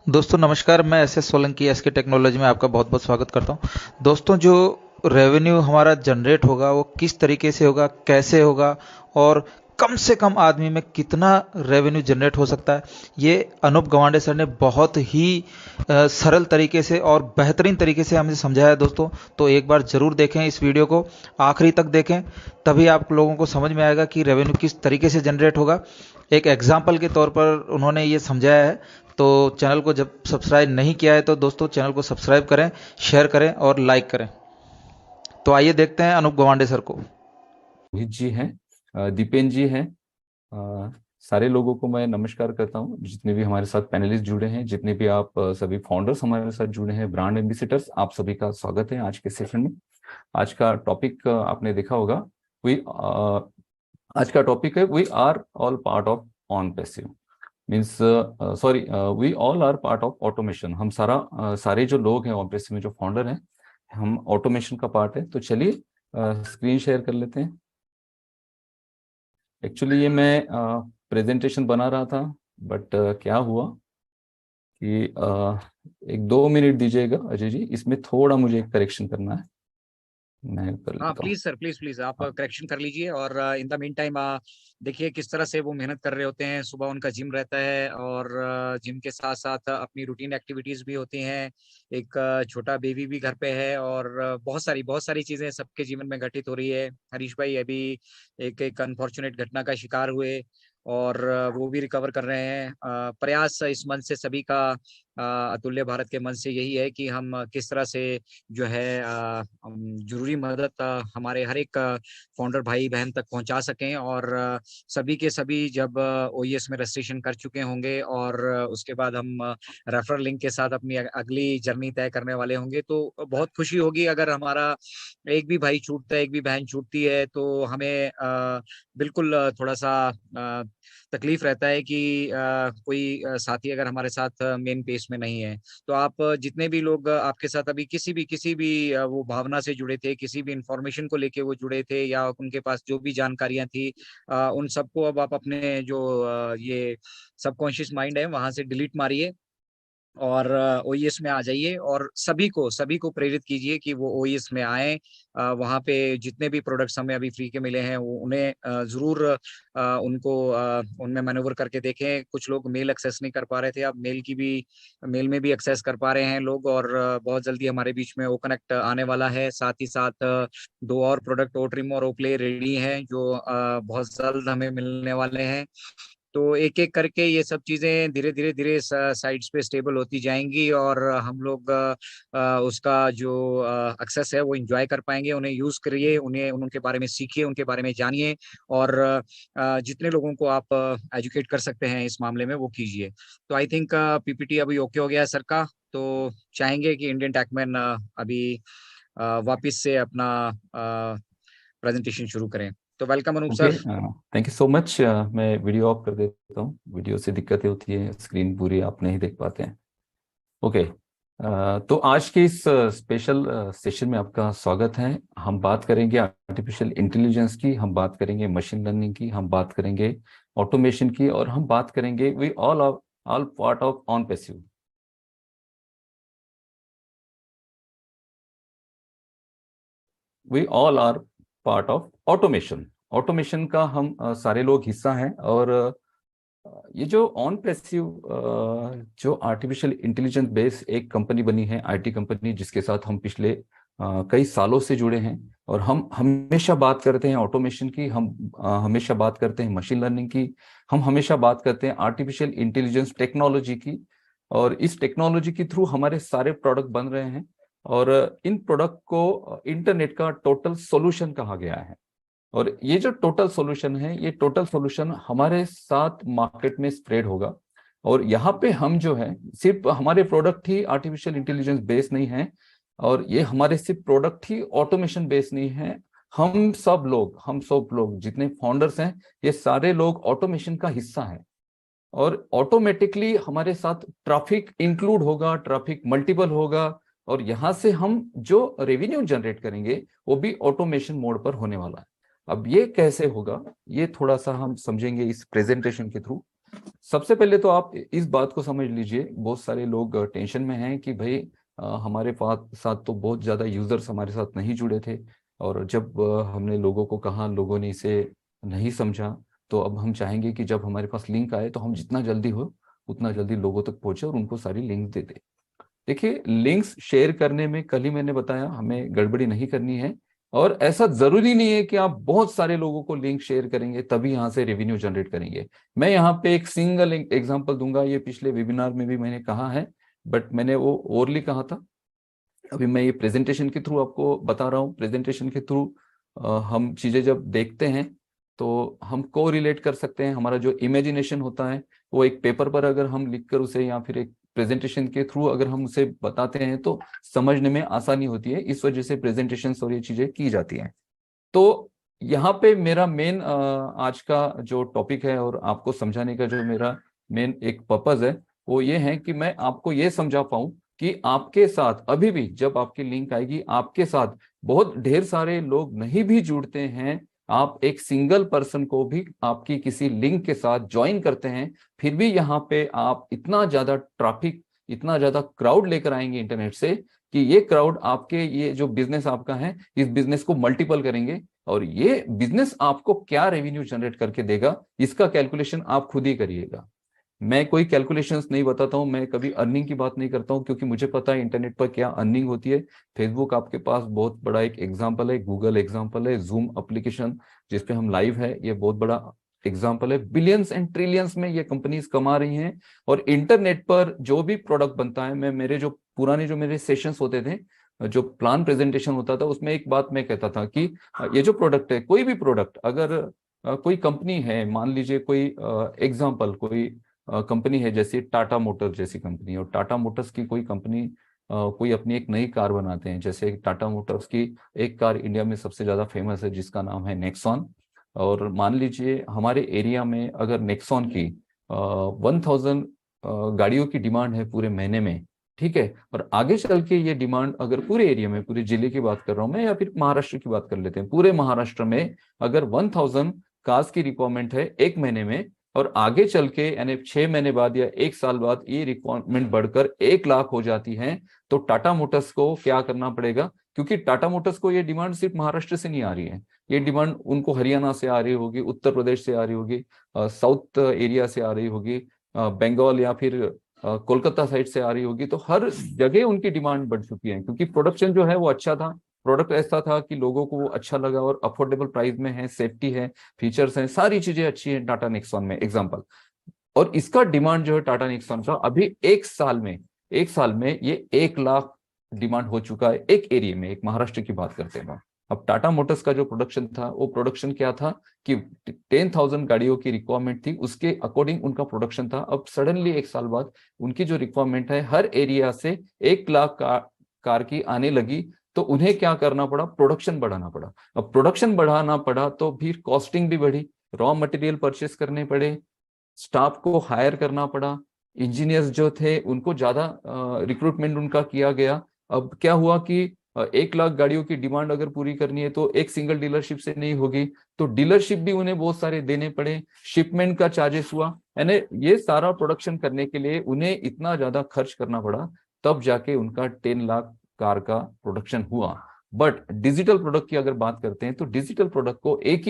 दोस्तों नमस्कार। मैं एस एस सोलंकी एस के टेक्नोलॉजी में आपका बहुत बहुत स्वागत करता हूं। दोस्तों, जो रेवेन्यू हमारा जनरेट होगा वो किस तरीके से होगा, कैसे होगा और कम से कम आदमी में कितना रेवेन्यू जनरेट हो सकता है, ये अनूप गवांडे सर ने बहुत ही सरल तरीके से और बेहतरीन तरीके से हमें समझाया है। दोस्तों, तो एक बार ज़रूर देखें इस वीडियो को, आखिरी तक देखें, तभी आप लोगों को समझ में आएगा कि रेवेन्यू किस तरीके से जनरेट होगा। एक एग्जाम्पल के तौर पर उन्होंने ये समझाया है। तो चैनल को जब सब्सक्राइब नहीं किया है तो दोस्तों चैनल को सब्सक्राइब करें, शेयर करें और लाइक करें। तो आइए देखते हैं अनूप गवांडे सर को। रोहित जी हैं, दीपेन जी हैं। सारे लोगों को मैं नमस्कार करता हूं, जितने भी हमारे साथ पैनलिस्ट जुड़े हैं, जितने भी आप सभी फाउंडर्स हमारे साथ जुड़े हैं, ब्रांड एम्बेसडर्स, आप सभी का स्वागत है आज के सेशन में। आज का टॉपिक आपने देखा होगा। वी आज का टॉपिक है we are all part of OnPassive. Means sorry, we all are part of automation. हम सारे जो लोग हैं ऑन पैसिव में, जो फाउंडर हैं, हम ऑटोमेशन का पार्ट है। तो चलिए स्क्रीन शेयर कर लेते हैं। एक्चुअली ये मैं प्रेजेंटेशन बना रहा था, बट क्या हुआ कि एक 2 मिनट दीजिएगा अजय जी, इसमें थोड़ा मुझे एक करेक्शन करना है, मैं कर हाँ लेता हूँ। प्लीज सर, प्लीज प्लीज आप हाँ, करेक्शन कर लीजिए। और इन द मीन टाइम देखिए किस तरह से वो मेहनत कर रहे होते हैं। सुबह उनका जिम रहता है और जिम के साथ साथ अपनी रूटीन एक्टिविटीज भी होती हैं। एक छोटा बेबी भी घर पे है और बहुत सारी चीजें सबके जीवन में घटित हो रही है। हरीश भाई अभी एक एक अनफॉर्चुनेट घटना का शिकार हुए और वो भी रिकवर कर रहे हैं। प्रयास इस मंच से सभी का, अतुल्य भारत के मंच से यही है कि हम किस तरह से जो है जरूरी मदद हमारे हर एक फाउंडर भाई बहन तक पहुंचा सकें। और सभी के सभी जब ओईएस में रजिस्ट्रेशन कर चुके होंगे और उसके बाद हम रेफरल लिंक के साथ अपनी अगली जर्नी तय करने वाले होंगे, तो बहुत खुशी होगी। अगर हमारा एक भी भाई छूटता है, एक भी बहन छूटती है, तो हमें बिल्कुल थोड़ा सा तकलीफ रहता है कि कोई साथी अगर हमारे साथ मेन पेस में नहीं है। तो आप जितने भी लोग आपके साथ अभी किसी भी वो भावना से जुड़े थे, किसी भी इंफॉर्मेशन को लेके वो जुड़े थे, या उनके पास जो भी जानकारियां थी, उन सबको अब आप अपने जो ये सबकॉन्शियस माइंड है वहां से डिलीट मारिए और ओईएस में आ जाइए। और सभी को प्रेरित कीजिए कि वो ओईएस में आए। वहाँ पे जितने भी प्रोडक्ट्स हमें अभी फ्री के मिले हैं वो उन्हें जरूर उनको उनमें मैन्यूवर करके देखें। कुछ लोग मेल एक्सेस नहीं कर पा रहे थे, अब मेल में भी एक्सेस कर पा रहे हैं लोग। और बहुत जल्दी हमारे बीच में ओ कनेक्ट आने वाला है। साथ ही साथ दो और प्रोडक्ट, ओ ट्रिम और ओ प्ले रेडी हैं, जो बहुत जल्द हमें मिलने वाले हैं। तो एक एक करके ये सब चीजें धीरे धीरे धीरे साइट्स पे स्टेबल होती जाएंगी और हम लोग उसका जो एक्सेस है वो एंजॉय कर पाएंगे। उन्हें यूज करिए, उन्हें उनके बारे में सीखिए, उनके बारे में जानिए। और जितने लोगों को आप एजुकेट कर सकते हैं इस मामले में वो कीजिए। तो आई थिंक पीपीटी अभी ओके हो गया है सर का। तो चाहेंगे कि इंडियन टैकमैन अभी वापस से अपना प्रेजेंटेशन शुरू करें। तो welcome Anup okay, sir. Thank you so much. मैं वीडियो ऑफ कर देता हूँ, वीडियो से दिक्कतें होती है, स्क्रीन पूरी आप नहीं देख पाते हैं। ओके, तो आज के इस स्पेशल सेशन में आपका स्वागत है। हम बात करेंगे आर्टिफिशियल इंटेलिजेंस की, हम बात करेंगे मशीन लर्निंग की, हम बात करेंगे ऑटोमेशन की, और हम बात करेंगे we all part of OnPassive. We all are part of automation. Automation का हम सारे लोग हिस्सा हैं। और ये जो ऑन पैसिव, जो आर्टिफिशियल इंटेलिजेंस बेस एक कंपनी बनी है, आईटी कंपनी, जिसके साथ हम पिछले कई सालों से जुड़े हैं। और हम हमेशा बात करते हैं ऑटोमेशन की, हम हमेशा बात करते हैं मशीन लर्निंग की, हम हमेशा बात करते हैं आर्टिफिशियल इंटेलिजेंस टेक्नोलॉजी की। और इस टेक्नोलॉजी के थ्रू हमारे सारे प्रोडक्ट बन रहे हैं। और इन प्रोडक्ट को इंटरनेट का टोटल सॉल्यूशन कहा गया है। और ये जो टोटल सॉल्यूशन है, ये टोटल सॉल्यूशन हमारे साथ मार्केट में स्प्रेड होगा। और यहाँ पे हम जो है, सिर्फ हमारे प्रोडक्ट ही आर्टिफिशियल इंटेलिजेंस बेस नहीं है, और ये हमारे सिर्फ प्रोडक्ट ही ऑटोमेशन बेस नहीं है। हम सब लोग जितने फाउंडर्स हैं, ये सारे लोग ऑटोमेशन का हिस्सा हैं। और ऑटोमेटिकली हमारे साथ ट्रैफिक इंक्लूड होगा, ट्रैफिक मल्टीपल होगा। और यहाँ से हम जो रेवेन्यू जनरेट करेंगे वो भी ऑटोमेशन मोड पर होने वाला है। अब ये कैसे होगा, ये थोड़ा सा हम समझेंगे इस प्रेजेंटेशन के थ्रू। सबसे पहले तो आप इस बात को समझ लीजिए, बहुत सारे लोग टेंशन में हैं कि भाई हमारे साथ तो बहुत ज्यादा यूजर्स हमारे साथ नहीं जुड़े थे, और जब हमने लोगों को कहा, लोगों ने इसे नहीं समझा, तो अब हम चाहेंगे कि जब हमारे पास लिंक आए तो हम जितना जल्दी हो उतना जल्दी लोगों तक पहुंचे और उनको सारी लिंक दे दे। देखिए, लिंक्स शेयर करने में कल ही मैंने बताया हमें गड़बड़ी नहीं करनी है, और ऐसा जरूरी नहीं है कि आप बहुत सारे लोगों को लिंक शेयर करेंगे तभी यहां से रेवेन्यू जनरेट करेंगे। मैं यहाँ पे एक सिंगल एग्जांपल दूंगा, ये पिछले वेबिनार में भी मैंने कहा है, बट मैंने वो ओरली कहा था। अभी मैं ये प्रेजेंटेशन के थ्रू आपको बता रहा हूँ। प्रेजेंटेशन के थ्रू हम चीजें जब देखते हैं तो हम को रिलेट कर सकते हैं। हमारा जो इमेजिनेशन होता है वो एक पेपर पर अगर हम लिखकर उसे, या फिर एक प्रेजेंटेशन के थ्रू अगर हम उसे बताते हैं तो समझने में आसानी होती है। इस वजह से प्रेजेंटेशन और ये चीजें की जाती हैं। तो यहाँ पे मेरा मेन आज का जो टॉपिक है और आपको समझाने का जो मेरा मेन एक पर्पज है वो ये है कि मैं आपको ये समझा पाऊं कि आपके साथ अभी भी जब आपकी लिंक आएगी, आपके साथ बहुत ढेर सारे लोग नहीं भी जुड़ते हैं, आप एक सिंगल पर्सन को भी आपकी किसी लिंक के साथ ज्वाइन करते हैं, फिर भी यहाँ पे आप इतना ज्यादा ट्रैफिक, इतना ज्यादा क्राउड लेकर आएंगे इंटरनेट से कि ये क्राउड आपके ये जो बिजनेस आपका है इस बिजनेस को मल्टीपल करेंगे, और ये बिजनेस आपको क्या रेवेन्यू जनरेट करके देगा इसका कैलकुलेशन आप खुद ही करिएगा। मैं कोई कैलकुलेशंस नहीं बताता हूं, मैं कभी अर्निंग की बात नहीं करता हूं, क्योंकि मुझे पता है इंटरनेट पर क्या अर्निंग होती है। फेसबुक आपके पास बहुत बड़ा एक एग्जांपल है, गूगल एग्जांपल है, जूम एप्लीकेशन जिसपे हम लाइव है ये बहुत बड़ा एग्जांपल है। बिलियंस एंड ट्रिलियंस में ये कंपनीज कमा रही हैं। और इंटरनेट पर जो भी प्रोडक्ट बनता है, मैं मेरे जो पुराने जो मेरे सेशंस होते थे, जो प्लान प्रेजेंटेशन होता था, उसमें एक बात मैं कहता था कि ये जो प्रोडक्ट है, कोई भी प्रोडक्ट अगर कोई कंपनी है, मान लीजिए कोई एग्जांपल कोई कंपनी है जैसे टाटा मोटर्स जैसी कंपनी, और टाटा मोटर्स की कोई कंपनी कोई अपनी एक नई कार बनाते हैं। जैसे टाटा मोटर्स की एक कार इंडिया में सबसे ज्यादा फेमस है जिसका नाम है नेक्सॉन। और मान लीजिए हमारे एरिया में अगर नेक्सॉन की 1000 गाड़ियों की डिमांड है पूरे महीने में, ठीक है, और आगे चल के ये डिमांड अगर पूरे एरिया में, पूरे जिले की बात कर रहा हूं मैं, या फिर महाराष्ट्र की बात कर लेते हैं, पूरे महाराष्ट्र में अगर 1000 कार्स की रिक्वायरमेंट है एक महीने में, और आगे चल के यानी 6 महीने बाद या एक साल बाद ये रिक्वायरमेंट बढ़कर 1 लाख हो जाती है, तो टाटा मोटर्स को क्या करना पड़ेगा? क्योंकि टाटा मोटर्स को ये डिमांड सिर्फ महाराष्ट्र से नहीं आ रही है, ये डिमांड उनको हरियाणा से आ रही होगी, उत्तर प्रदेश से आ रही होगी, साउथ एरिया से आ रही होगी, बंगाल या फिर कोलकाता साइड से आ रही होगी। तो हर जगह उनकी डिमांड बढ़ चुकी है, क्योंकि प्रोडक्शन जो है वो अच्छा था, प्रोडक्ट ऐसा था कि लोगों को वो अच्छा लगा, और अफोर्डेबल प्राइस में है, सेफ्टी है, फीचर्स हैं, सारी चीजें अच्छी हैं टाटा नेक्सॉन में एग्जांपल। और इसका डिमांड जो है टाटा नेक्सॉन का अभी एक साल में ये 1 लाख डिमांड हो चुका है एक एरिया में, एक महाराष्ट्र की बात करते हैं। अब टाटा मोटर्स का जो प्रोडक्शन था वो प्रोडक्शन क्या था कि 10,000 गाड़ियों की रिक्वायरमेंट थी, उसके अकॉर्डिंग उनका प्रोडक्शन था। अब सडनली एक साल बाद उनकी जो रिक्वायरमेंट है हर एरिया से 1 लाख कार की आने लगी, तो उन्हें क्या करना पड़ा? प्रोडक्शन बढ़ाना पड़ा। अब प्रोडक्शन बढ़ाना पड़ा तो फिर कॉस्टिंग भी बढ़ी, रॉ मटेरियल परचेस करने पड़े, स्टाफ को हायर करना पड़ा, इंजीनियर्स जो थे उनको ज्यादा रिक्रूटमेंट उनका किया गया। अब क्या हुआ कि 1 लाख गाड़ियों की डिमांड अगर पूरी करनी है तो एक सिंगल डीलरशिप से नहीं होगी, तो डीलरशिप भी उन्हें बहुत सारे देने पड़े, शिपमेंट का चार्जेस हुआ, यानी ये सारा प्रोडक्शन करने के लिए उन्हें इतना ज्यादा खर्च करना पड़ा, तब जाके उनका 10 लाख कार का प्रोडक्शन हुआ। बट डिजिटल प्रोडक्ट की अगर बात करते हैं तो डिजिटल प्रोडक्ट को एक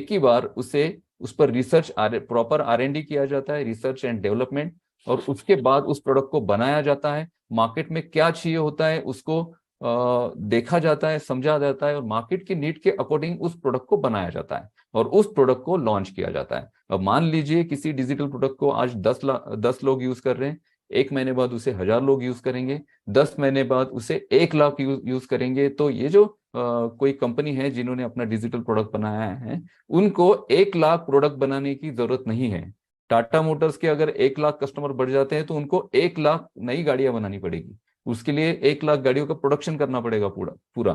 ही बार उस पर रिसर्च प्रॉपर R&D किया जाता है, रिसर्च एंड डेवलपमेंट, और उसके बाद उस प्रोडक्ट को बनाया जाता है। मार्केट में क्या चाहिए होता है उसको देखा जाता है, समझा जाता है, और मार्केट की नीड के अकॉर्डिंग उस प्रोडक्ट को बनाया जाता है और उस प्रोडक्ट को लॉन्च किया जाता है। अब मान लीजिए किसी डिजिटल प्रोडक्ट को आज 10 लोग यूज कर रहे हैं, 1 महीने बाद उसे 1000 लोग यूज करेंगे, 10 महीने बाद उसे 1 लाख यूज करेंगे। तो ये जो कोई कंपनी है जिन्होंने अपना डिजिटल प्रोडक्ट बनाया है, उनको 1 लाख प्रोडक्ट बनाने की जरूरत नहीं है। टाटा मोटर्स के अगर 1 लाख कस्टमर बढ़ जाते हैं तो उनको 1 लाख नई गाड़ियां बनानी पड़ेगी, उसके लिए 1 लाख गाड़ियों का प्रोडक्शन करना पड़ेगा पूरा पूरा।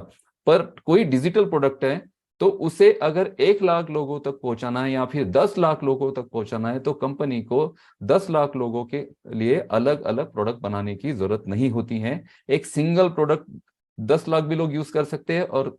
पर कोई डिजिटल प्रोडक्ट है तो उसे अगर 1 लाख लोगों तक पहुंचाना है या फिर 10 लाख लोगों तक पहुंचाना है, तो कंपनी को 10 लाख लोगों के लिए अलग अलग प्रोडक्ट बनाने की जरूरत नहीं होती है। एक सिंगल प्रोडक्ट 10 लाख भी लोग यूज कर सकते हैं, और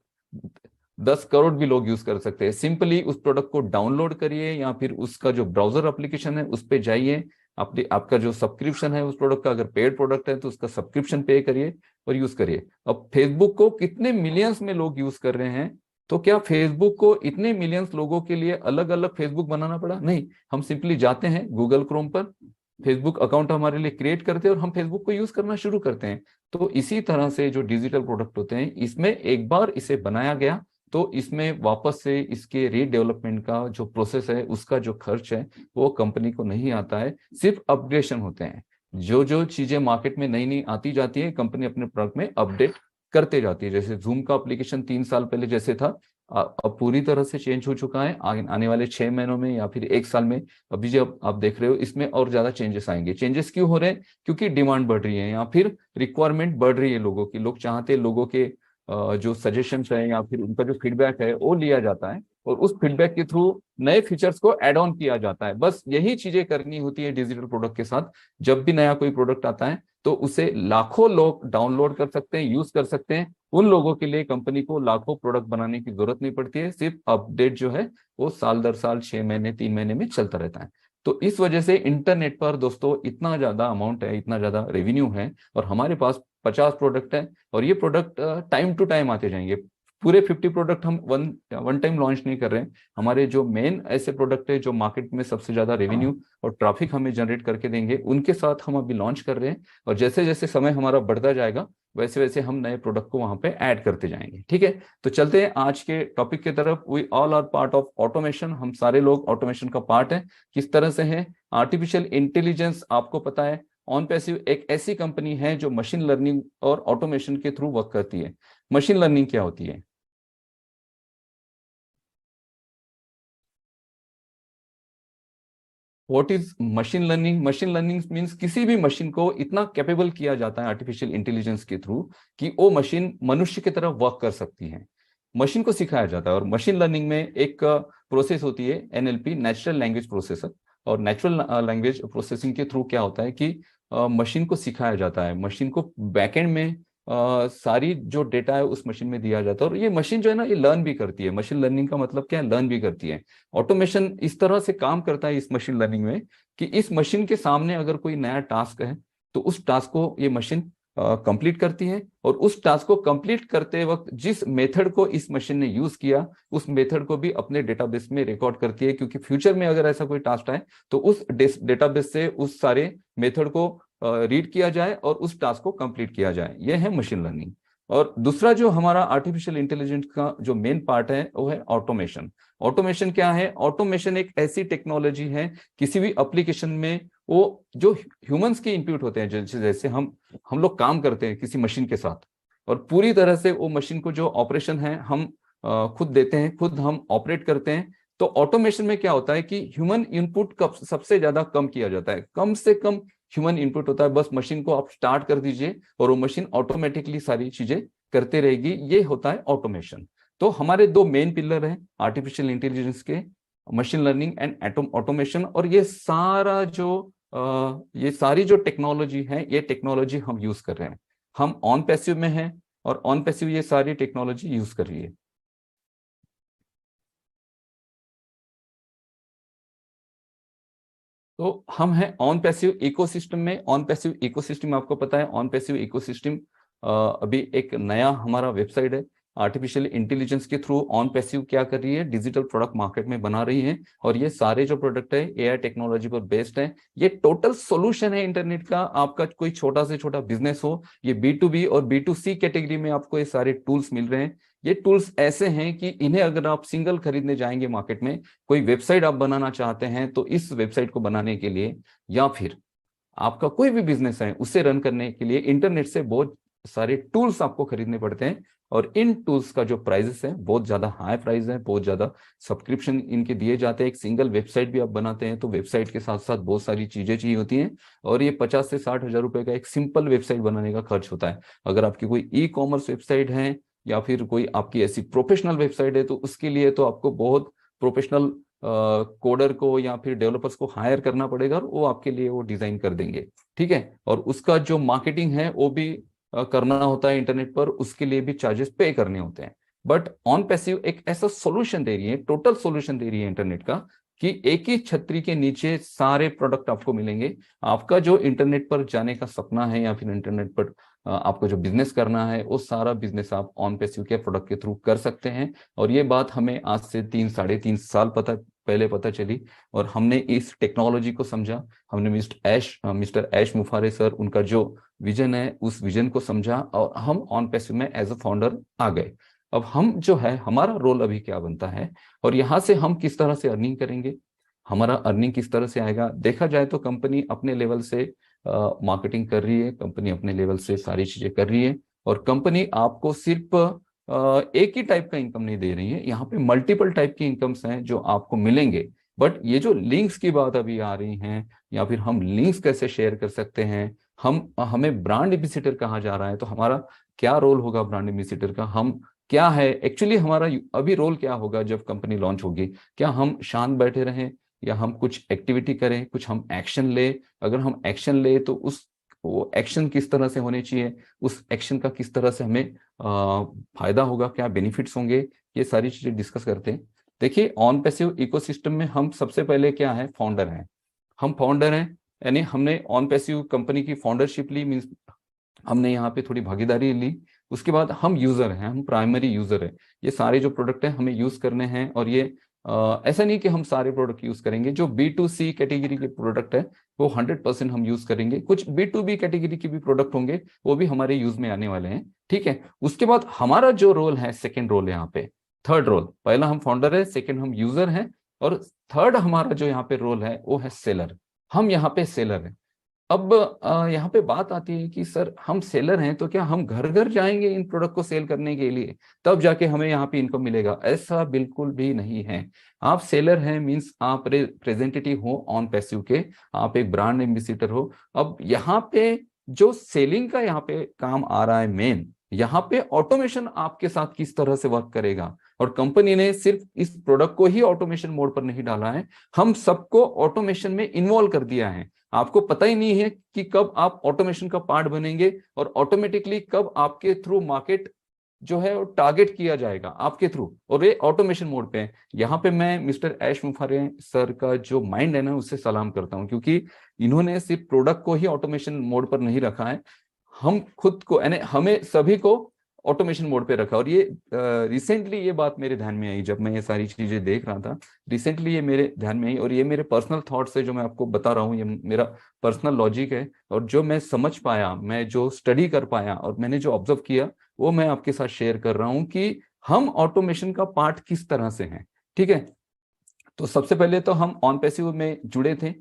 10 करोड़ भी लोग यूज कर सकते हैं। सिंपली उस प्रोडक्ट को डाउनलोड करिए या फिर उसका जो ब्राउजर एप्लीकेशन है उस पे जाइए, आपका जो सब्सक्रिप्शन है उस प्रोडक्ट का, अगर पेड प्रोडक्ट है तो उसका सब्सक्रिप्शन पे करिए और यूज करिए। अब फेसबुक को कितने मिलियंस में लोग यूज कर रहे हैं, तो क्या फेसबुक को इतने मिलियंस लोगों के लिए अलग अलग फेसबुक बनाना पड़ा? नहीं, हम सिंपली जाते हैं गूगल क्रोम पर, फेसबुक अकाउंट हमारे लिए क्रिएट करते हैं और हम फेसबुक को यूज करना शुरू करते हैं। तो इसी तरह से जो डिजिटल प्रोडक्ट होते हैं, इसमें एक बार इसे बनाया गया तो इसमें वापस से इसके रीडेवलपमेंट का जो प्रोसेस है, उसका जो खर्च है वो कंपनी को नहीं आता है, सिर्फ अपग्रेडेशन होते हैं। जो जो चीजें मार्केट में नई नई आती जाती है, कंपनी अपने प्रोडक्ट में अपडेट करते जाती है। जैसे जूम का एप्लीकेशन 3 साल पहले जैसे था, अब पूरी तरह से चेंज हो चुका है। आने वाले 6 महीनों में या फिर 1 साल में, अभी जो आप देख रहे हो, इसमें और ज्यादा चेंजेस आएंगे। चेंजेस क्यों हो रहे हैं? क्योंकि डिमांड बढ़ रही है या फिर रिक्वायरमेंट बढ़ रही है लोगों की। लोग चाहते हैं लोगों के जो सजेशंस है या फिर उनका जो फीडबैक है वो लिया जाता है और उस फीडबैक के थ्रू नए फीचर्स को ऐड ऑन किया जाता है। बस यही चीजें करनी होती है डिजिटल प्रोडक्ट के साथ। जब भी नया कोई प्रोडक्ट आता है तो उसे लाखों लोग डाउनलोड कर सकते हैं, यूज कर सकते हैं। उन लोगों के लिए कंपनी को लाखों प्रोडक्ट बनाने की जरूरत नहीं पड़ती है, सिर्फ अपडेट जो है वो साल दर साल, 6 महीने 3 महीने में चलता रहता है। तो इस वजह से इंटरनेट पर दोस्तों इतना ज्यादा अमाउंट है, इतना ज्यादा रेवेन्यू है, और हमारे पास 50 प्रोडक्ट है और ये प्रोडक्ट टाइम टू टाइम आते जाएंगे। पूरे 50 प्रोडक्ट हम वन टाइम लॉन्च नहीं कर रहे हैं। हमारे जो मेन ऐसे प्रोडक्ट है जो मार्केट में सबसे ज्यादा रेवेन्यू और ट्रैफिक हमें जनरेट करके देंगे, उनके साथ हम अभी लॉन्च कर रहे हैं। और जैसे जैसे समय हमारा बढ़ता जाएगा वैसे वैसे हम नए प्रोडक्ट को वहां पे ऐड करते जाएंगे। ठीक है, तो चलते हैं आज के टॉपिक की तरफ। We all are part of automation, हम सारे लोग ऑटोमेशन का पार्ट है। किस तरह से है? आर्टिफिशियल इंटेलिजेंस, आपको पता है ऑनपैसिव एक ऐसी कंपनी है जो मशीन लर्निंग और ऑटोमेशन के थ्रू वर्क करती है। मशीन लर्निंग क्या होती है? What is machine learning? Machine learning means किसी भी मशीन को इतना कैपेबल किया जाता है आर्टिफिशियल इंटेलिजेंस के थ्रू कि वो मशीन मनुष्य की तरह वर्क कर सकती है। मशीन को सिखाया जाता है। और मशीन लर्निंग में एक प्रोसेस होती है एनएलपी, नेचुरल लैंग्वेज प्रोसेसर। और नेचुरल लैंग्वेज प्रोसेसिंग के थ्रू क्या होता है कि मशीन को सिखाया जाता है, मशीन को बैकएंड में सारी जो डेटा है उस मशीन में दिया जाता है। और ये मशीन जो है ना, ये लर्न भी करती है। मशीन लर्निंग का मतलब क्या है? लर्न भी करती है। ऑटोमेशन इस तरह से काम करता है इस मशीन लर्निंग में कि इस मशीन के सामने अगर कोई नया टास्क है तो उस टास्क को ये मशीन कंप्लीट करती है। और उस टास्क को कंप्लीट करते वक्त जिस मेथड को इस मशीन ने यूज किया, उस मेथड को भी अपने डेटाबेस में रिकॉर्ड करती है, क्योंकि फ्यूचर में अगर ऐसा कोई टास्क आए तो उस डेटाबेस से उस सारे मेथड को रीड किया जाए और उस टास्क को कंप्लीट किया जाए। यह है मशीन लर्निंग। और दूसरा जो हमारा आर्टिफिशियल इंटेलिजेंस का जो मेन पार्ट है वो है ऑटोमेशन। ऑटोमेशन क्या है? ऑटोमेशन एक ऐसी टेक्नोलॉजी है किसी भी एप्लीकेशन में वो जो ह्यूमंस के इनपुट होते हैं, जैसे जैसे हम लोग काम करते हैं किसी मशीन के साथ, और पूरी तरह से वो मशीन को जो ऑपरेशन है हम खुद देते हैं, खुद हम ऑपरेट करते हैं। तो ऑटोमेशन में क्या होता है कि ह्यूमन इनपुट सबसे ज्यादा कम किया जाता है, कम से कम ह्यूमन इनपुट होता है। बस मशीन को आप स्टार्ट कर दीजिए और वो मशीन ऑटोमेटिकली सारी चीजें करते रहेगी। ये होता है ऑटोमेशन। तो हमारे दो मेन पिलर हैं आर्टिफिशियल इंटेलिजेंस के, मशीन लर्निंग एंड ऑटोमेशन। और ये सारी जो टेक्नोलॉजी है, ये टेक्नोलॉजी हम यूज कर रहे हैं। हम ऑन पैसिव में हैं और ऑन पैसिव ये सारी टेक्नोलॉजी यूज कर रही है। तो हम हैं ऑन पैसिव इकोसिस्टम में। ऑन पैसिव इकोसिस्टम आपको पता है, ऑन पैसिव इकोसिस्टम अभी एक नया हमारा वेबसाइट है। आर्टिफिशियल इंटेलिजेंस के थ्रू ऑन पैसिव क्या कर रही है? डिजिटल प्रोडक्ट मार्केट में बना रही है। और ये सारे जो प्रोडक्ट है एआई टेक्नोलॉजी पर बेस्ड है। ये टोटल सॉल्यूशन है इंटरनेट का। आपका कोई छोटा से छोटा बिजनेस हो, ये B2B और B2C कैटेगरी में आपको ये सारे टूल्स मिल रहे हैं। ये टूल्स ऐसे हैं कि इन्हें अगर आप सिंगल खरीदने जाएंगे मार्केट में, कोई वेबसाइट आप बनाना चाहते हैं तो इस वेबसाइट को बनाने के लिए या फिर आपका कोई भी बिजनेस है उसे रन करने के लिए इंटरनेट से बहुत सारे टूल्स आपको खरीदने पड़ते हैं। और इन टूल्स का जो प्राइसेस है बहुत ज्यादा हाई प्राइस है, बहुत ज्यादा सब्सक्रिप्शन इनके दिए जाते हैं। एक सिंगल वेबसाइट भी आप बनाते हैं तो वेबसाइट के साथ साथ बहुत सारी चीजें चाहिए होती हैं। और ये 50 से 60 हजार रुपए का एक सिंपल वेबसाइट बनाने का खर्च होता है। अगर आपकी कोई ई कॉमर्स वेबसाइट है या फिर कोई आपकी ऐसी प्रोफेशनल वेबसाइट है तो उसके लिए तो आपको बहुत प्रोफेशनल कोडर को या फिर डेवलपर्स को हायर करना पड़ेगा और वो आपके लिए वो डिजाइन कर देंगे। ठीक है, और उसका जो मार्केटिंग है वो भी करना होता है इंटरनेट पर, उसके लिए भी चार्जेस पे करने होते हैं। बट ऑन पैसिव एक ऐसा सोल्यूशन दे रही है, टोटल सोल्यूशन दे रही है इंटरनेट का, कि एक ही छतरी के नीचे सारे प्रोडक्ट आपको मिलेंगे। आपका जो इंटरनेट पर जाने का सपना है या फिर इंटरनेट पर आपको जो बिजनेस करना है, वो सारा बिजनेस आप ऑन पैसिव के प्रोडक्ट के थ्रू कर सकते हैं। और ये बात हमें आज से 3-3.5 साल पहले पता चली, और हमने इस टेक्नोलॉजी को समझा। हमने मिस्टर ऐश मुफारे सर, उनका जो विजन है, उस विजन को समझा, और हम ऑन पैसिव में एज अ फाउंडर आ गए। अब हम जो है, हमारा रोल अभी क्या बनता है, और यहाँ से हम किस तरह से अर्निंग करेंगे, हमारा अर्निंग किस तरह से आएगा। देखा जाए तो कंपनी अपने लेवल से मार्केटिंग कर रही है, कंपनी अपने लेवल से सारी चीजें कर रही है, और कंपनी आपको सिर्फ एक ही टाइप का इनकम नहीं दे रही है। यहाँ पे मल्टीपल टाइप की इनकम्स हैं जो आपको मिलेंगे। बट ये जो लिंक्स की बात अभी आ रही हैं, या फिर हम लिंक्स कैसे शेयर कर सकते हैं, हमें ब्रांड एम्बेसडर कहा जा रहा है, तो हमारा क्या रोल होगा ब्रांड एम्बेसडर का, हम क्या है एक्चुअली हमारा अभी रोल क्या होगा जब कंपनी लॉन्च होगी। क्या हम शांत बैठे रहें, या हम कुछ एक्टिविटी करें, कुछ हम एक्शन ले। अगर हम एक्शन ले तो वो एक्शन किस तरह से होने चाहिए, उस एक्शन का किस तरह से हमें फायदा होगा, क्या बेनिफिट्स होंगे, ये सारी चीजें डिस्कस करते हैं। देखिए, ऑन पैसिव इकोसिस्टम में हम सबसे पहले क्या है, फाउंडर हैं। हम फाउंडर हैं, यानी हमने ऑन पैसिव कंपनी की फाउंडरशिप ली, मीन्स हमने यहाँ पे थोड़ी भागीदारी ली। उसके बाद हम यूजर हैं, हम प्राइमरी यूजर हैं। ये सारे जो प्रोडक्ट हैं हमें यूज करने हैं, और ये ऐसा नहीं कि हम सारे प्रोडक्ट यूज करेंगे। जो B2C कैटेगरी के प्रोडक्ट है वो 100% हम यूज करेंगे। कुछ B2B कैटेगरी के भी प्रोडक्ट होंगे, वो भी हमारे यूज में आने वाले हैं, ठीक है। उसके बाद हमारा जो रोल है, सेकेंड रोल यहाँ पे, थर्ड रोल, पहला हम फाउंडर है, सेकेंड हम यूजर हैं, और थर्ड हमारा जो यहाँ पे रोल है वो है सेलर। हम यहाँ पे सेलर हैं। अब यहाँ पे बात आती है कि सर हम सेलर हैं, तो क्या हम घर घर जाएंगे इन प्रोडक्ट को सेल करने के लिए, तब जाके हमें यहाँ पे इनकम मिलेगा? ऐसा बिल्कुल भी नहीं है। आप सेलर हैं मींस आप रिप्रेजेंटेटिव हो ऑन पैसिव के, आप एक ब्रांड एम्बेसडर हो। अब यहाँ पे जो सेलिंग का यहाँ पे काम आ रहा है मेन, यहाँ पे ऑटोमेशन आपके साथ किस तरह से वर्क करेगा। और कंपनी ने सिर्फ इस प्रोडक्ट को ही ऑटोमेशन मोड पर नहीं डाला है, हम सबको ऑटोमेशन में इन्वॉल्व कर दिया है। आपको पता ही नहीं है कि कब आप ऑटोमेशन का पार्ट बनेंगे, और ऑटोमेटिकली कब आपके थ्रू मार्केट जो है वो टारगेट किया जाएगा आपके थ्रू, और ये ऑटोमेशन मोड पे है। यहाँ पे मैं मिस्टर ऐश मुफारे सर का जो माइंड है ना, उससे सलाम करता हूँ, क्योंकि इन्होंने सिर्फ प्रोडक्ट को ही ऑटोमेशन मोड पर नहीं रखा है, हम खुद को यानी हमें सभी को ऑटोमेशन मोड पे रखा। और ये रिसेंटली ये बात मेरे ध्यान में आई जब मैं ये सारी चीजें देख रहा था, रिसेंटली ये मेरे ध्यान में आई, और ये मेरे पर्सनल थॉट्स है जो मैं आपको बता रहा हूँ, ये मेरा पर्सनल लॉजिक है, और जो मैं समझ पाया, मैं जो स्टडी कर पाया, और मैंने जो ऑब्जर्व किया, वो मैं आपके साथ शेयर कर रहा हूँ कि हम ऑटोमेशन का पार्ट किस तरह से हैं, ठीक है। तो सबसे पहले तो हम ऑन पैसिव में जुड़े थे,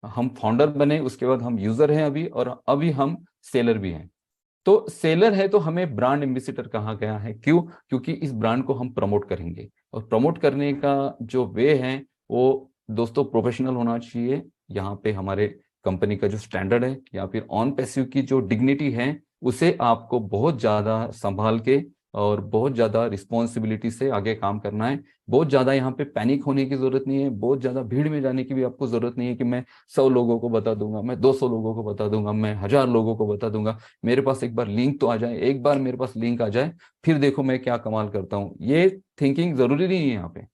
हम फाउंडर बने, उसके बाद हम यूजर हैं अभी, और अभी हम सेलर भी हैं। तो सेलर है तो हमें ब्रांड एम्बेसडर कहा गया है, क्यों? क्योंकि इस ब्रांड को हम प्रमोट करेंगे, और प्रमोट करने का जो वे है वो दोस्तों प्रोफेशनल होना चाहिए। यहाँ पे हमारे कंपनी का जो स्टैंडर्ड है, या फिर ऑन पैसिव की जो डिग्निटी है, उसे आपको बहुत ज्यादा संभाल के और बहुत ज्यादा रिस्पॉन्सिबिलिटी से आगे काम करना है। बहुत ज्यादा यहाँ पे पैनिक होने की जरूरत नहीं है, बहुत ज्यादा भीड़ में जाने की भी आपको जरूरत नहीं है कि मैं 100 लोगों को बता दूंगा, मैं 200 लोगों को बता दूंगा, मैं 1000 लोगों को बता दूंगा। मेरे पास एक बार लिंक तो आ जाए, एक बार मेरे पास लिंक आ जाए, फिर देखो मैं क्या कमाल करता हूँ। ये थिंकिंग जरूरी नहीं है, यहाँ पे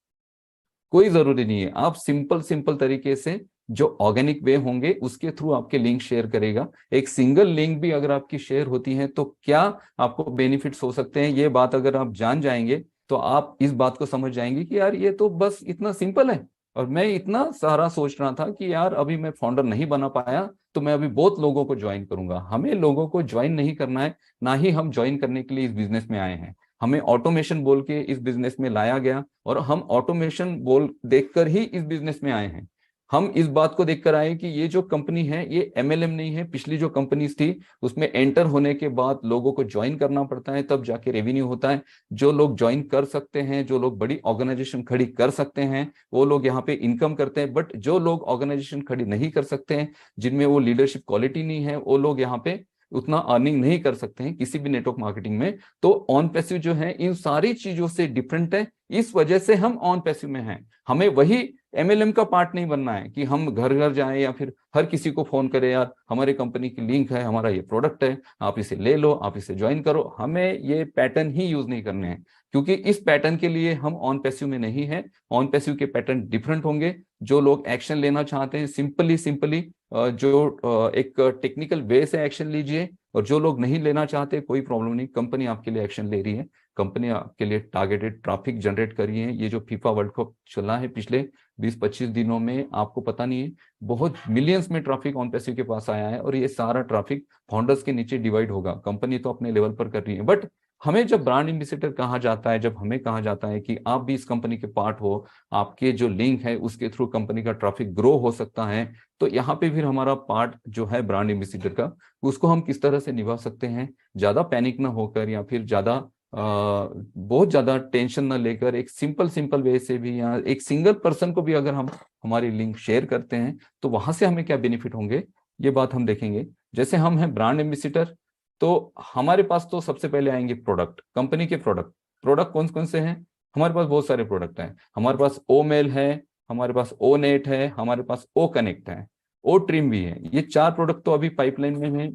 कोई जरूरी नहीं है। आप सिंपल सिंपल तरीके से जो ऑर्गेनिक वे होंगे उसके थ्रू आपके लिंक शेयर करेगा। एक सिंगल लिंक भी अगर आपकी शेयर होती है तो क्या आपको बेनिफिट्स हो सकते हैं, ये बात अगर आप जान जाएंगे तो आप इस बात को समझ जाएंगे कि यार ये तो बस इतना सिंपल है। और मैं इतना सारा सोच रहा था कि यार अभी मैं फाउंडर नहीं बना पाया, तो मैं अभी बहुत लोगों को ज्वाइन करूंगा। हमें लोगों को ज्वाइन नहीं करना है, ना ही हम ज्वाइन करने के लिए इस बिजनेस में आए हैं। हमें ऑटोमेशन बोल के इस बिजनेस में लाया गया, और हम ऑटोमेशन बोल देखकर ही इस बिजनेस में आए हैं। हम इस बात को देखकर आए कि ये जो कंपनी है ये MLM नहीं है। पिछली जो कंपनीज थी उसमें एंटर होने के बाद लोगों को ज्वाइन करना पड़ता है, तब जाके रेवेन्यू होता है। जो लोग ज्वाइन कर सकते हैं, जो लोग बड़ी ऑर्गेनाइजेशन खड़ी कर सकते हैं, वो लोग यहाँ पे इनकम करते हैं। बट जो लोग ऑर्गेनाइजेशन खड़ी नहीं कर सकते हैं, जिनमें वो लीडरशिप क्वालिटी नहीं है, वो लोग यहाँ पे उतना अर्निंग नहीं कर सकते हैं किसी भी नेटवर्क मार्केटिंग में। तो ऑन पैसिव जो है इन सारी चीजों से डिफरेंट है, इस वजह से हम ऑन पैसिव में हैं। हमें वही एमएलएम का पार्ट नहीं बनना है कि हम घर घर जाएं या फिर हर किसी को फोन करें, यार हमारे कंपनी की लिंक है, हमारा ये प्रोडक्ट है, आप इसे ले लो, आप इसे ज्वाइन करो। हमें ये पैटर्न ही यूज नहीं करने हैं, क्योंकि इस पैटर्न के लिए हम ऑन पैसिव में नहीं है। ऑन पैसिव के पैटर्न डिफरेंट होंगे। जो लोग एक्शन लेना चाहते हैं सिंपली जो एक टेक्निकल वे से एक्शन लीजिए, और जो लोग नहीं लेना चाहते कोई प्रॉब्लम नहीं, कंपनी आपके लिए एक्शन ले रही है। कंपनी आपके लिए टारगेटेड ट्रैफिक जनरेट कर रही है। ये जो फीफा वर्ल्ड कप चला है पिछले 20-25 दिनों में, आपको पता नहीं है, बहुत मिलियंस में ट्रैफिक ऑन पैसिव के पास आया है, और ये सारा ट्रैफिक फाउंडर्स के नीचे डिवाइड होगा। कंपनी तो अपने लेवल पर कर रही है, बट हमें जब ब्रांड एम्बेसडर कहा जाता है, जब हमें कहा जाता है कि आप भी इस कंपनी के पार्ट हो, आपके जो लिंक है उसके थ्रू कंपनी का ट्रैफिक ग्रो हो सकता है, तो यहाँ पे फिर हमारा पार्ट जो है ब्रांड एम्बेसडर का, उसको हम किस तरह से निभा सकते हैं, ज्यादा पैनिक ना होकर या फिर ज्यादा बहुत ज्यादा टेंशन ना लेकर, एक सिंपल वे से भी, या एक सिंगल पर्सन को भी अगर हम हमारी लिंक शेयर करते हैं तो वहां से हमें क्या बेनिफिट होंगे, ये बात हम देखेंगे। जैसे हम हैं ब्रांड एम्बेसडर, तो हमारे पास तो सबसे पहले आएंगे प्रोडक्ट, कंपनी के प्रोडक्ट। प्रोडक्ट कौन कौन से हैं? हमारे पास बहुत सारे प्रोडक्ट हैं। हमारे पास ओ मेल है, हमारे पास ओ नेट है, हमारे पास ओ कनेक्ट है, ओ ट्रिम भी है। ये 4 प्रोडक्ट तो अभी पाइपलाइन में है।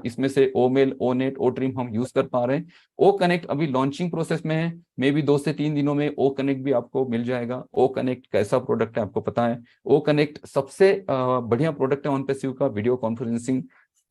इसमें से ओ मेल, ओ नेट, ओ ट्रिम हम यूज कर पा रहे हैं। ओ कनेक्ट अभी लॉन्चिंग प्रोसेस में है, मे बी 2 से 3 दिनों में ओ कनेक्ट भी आपको मिल जाएगा। ओ कनेक्ट कैसा प्रोडक्ट है आपको पता है। ओ कनेक्ट सबसे बढ़िया प्रोडक्ट है ऑन पैसिव का, वीडियो कॉन्फ्रेंसिंग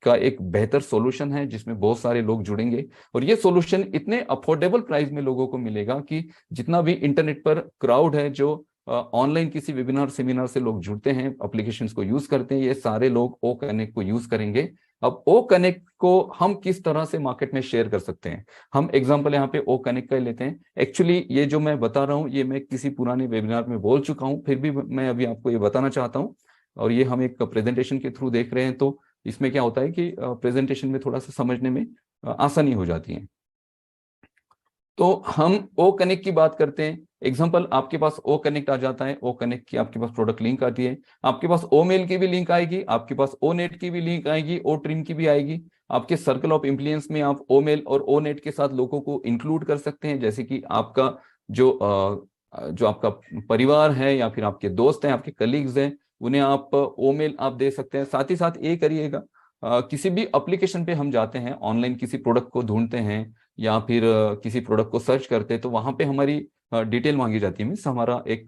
का एक बेहतर सॉल्यूशन है जिसमें बहुत सारे लोग जुड़ेंगे, और ये सॉल्यूशन इतने अफोर्डेबल प्राइस में लोगों को मिलेगा कि जितना भी इंटरनेट पर क्राउड है, जो ऑनलाइन किसी वेबिनार सेमिनार से लोग जुड़ते हैं, एप्लीकेशंस को यूज करते हैं, ये सारे लोग ओ कनेक्ट को यूज करेंगे। अब ओ कनेक्ट को हम किस तरह से मार्केट में शेयर कर सकते हैं, हम एग्जांपल यहाँ पे ओ कनेक्ट का लेते हैं। एक्चुअली ये जो मैं बता रहा हूँ ये मैं किसी पुराने वेबिनार में बोल चुका हूँ, फिर भी मैं अभी आपको ये बताना चाहता हूँ। और ये हम एक प्रेजेंटेशन के थ्रू देख रहे हैं, तो इसमें क्या होता है कि प्रेजेंटेशन में थोड़ा सा समझने में आसानी हो जाती है। तो हम ओ कनेक्ट की बात करते हैं। एग्जांपल, आपके पास ओ कनेक्ट आ जाता है, ओ कनेक्ट की आपके पास प्रोडक्ट लिंक आती है, आपके पास ओ मेल की भी लिंक आएगी, आपके पास ओ नेट की भी लिंक आएगी, ओ ट्रिम की भी आएगी। आपके सर्कल ऑफ इन्फ्लुएंस में आप ओ मेल और ओ नेट के साथ लोगों को इंक्लूड कर सकते हैं, जैसे कि आपका जो आपका परिवार है या फिर आपके दोस्त हैं, आपके कलीग्स हैं, उन्हें आप ओ मेल आप दे सकते हैं। साथ ही साथ ये करिएगा, किसी भी एप्लीकेशन पे हम जाते हैं, ऑनलाइन किसी प्रोडक्ट को ढूंढते हैं या फिर किसी प्रोडक्ट को सर्च करते हैं, तो वहां पे हमारी डिटेल मांगी जाती है। मीन्स हमारा एक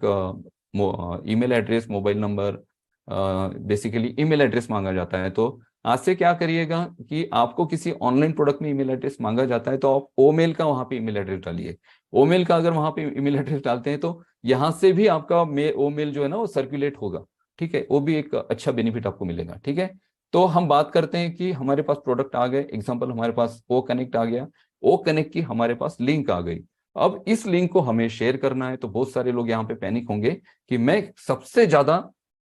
email address, mobile number, basically email address मांगा जाता है। तो आज से क्या करिएगा कि आपको किसी ऑनलाइन प्रोडक्ट में ईमेल एड्रेस मांगा जाता है, तो आप ओ मेल का वहां पे ईमेल एड्रेस डालिए। ओ मेल का अगर वहां पे ईमेल एड्रेस डालते हैं तो यहाँ से भी आपका ओ मेल जो है ना वो सर्कुलेट होगा। ठीक है, वो भी एक अच्छा बेनिफिट आपको मिलेगा। ठीक है, तो हम बात करते हैं कि हमारे पास प्रोडक्ट आ गए, एग्जांपल हमारे पास ओ कनेक्ट आ गया, ओ कनेक्ट की हमारे पास लिंक आ गई। अब इस लिंक को हमें शेयर करना है, तो बहुत सारे लोग यहाँ पे पैनिक होंगे कि मैं सबसे ज्यादा